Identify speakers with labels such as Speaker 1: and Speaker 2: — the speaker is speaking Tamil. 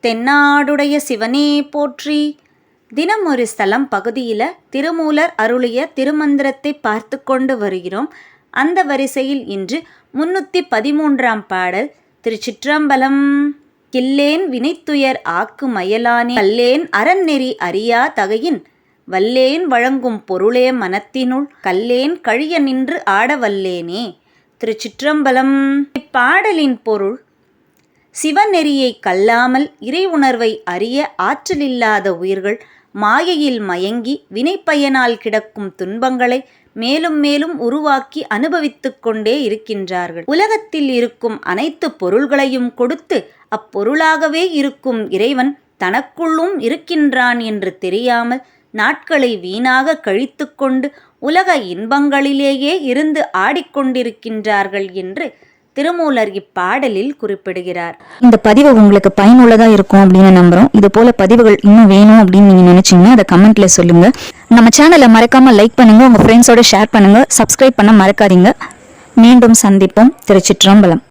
Speaker 1: தென்னாடுடைய சிவனே போற்றி. தினம் ஒரு ஸ்தலம் பகுதியில் திருமூலர் அருளிய திருமந்திரத்தை பார்த்து கொண்டு வருகிறோம். அந்த வரிசையில் இன்று 313ஆம் பாடல். திருச்சிற்றம்பலம். கில்லேன் வினைத்துயர் ஆக்கு மயலானே கல்லேன் அறநெறி அறியா தகையின் வல்லேன் வழங்கும் பொருளே மனத்தினுள் கல்லேன் கழிய நின்று ஆடவல்லேனே. திருச்சிற்றம்பலம். இப்பாடலின் பொருள்: சிவநெறியை கல்லாமல் இறை உணர்வை அறிய ஆற்றலில்லாத உயிர்கள் மாயையில் மயங்கி வினைப்பயனால் கிடக்கும் துன்பங்களை மேலும் மேலும் உருவாக்கி அனுபவித்து கொண்டே இருக்கின்றார்கள். உலகத்தில் இருக்கும் அனைத்து பொருள்களையும் கொடுத்து அப்பொருளாகவே இருக்கும் இறைவன் தனக்குள்ளும் இருக்கின்றான் என்று தெரியாமல் நாட்களை வீணாக கழித்து கொண்டு உலக இன்பங்களிலேயே இருந்து ஆடிக்கொண்டிருக்கின்றார்கள் என்று திருமூலர் இப்பாடலில் குறிப்பிடுகிறார்.
Speaker 2: இந்த பதிவு உங்களுக்கு பயனுள்ளதா இருக்கும் அப்படின்னு நம்புறோம். இது போல பதிவுகள் இன்னும் வேணும் அப்படின்னு நீங்க நினைச்சீங்கன்னா அதை கமெண்ட்ல சொல்லுங்க. நம்ம சேனலை மறக்காம லைக் பண்ணுங்க, உங்க ஃப்ரெண்ட்ஸோட ஷேர் பண்ணுங்க, சப்ஸ்கிரைப் பண்ண மறக்காதீங்க. மீண்டும் சந்திப்போம். திருச்சிற்றம்பலம்.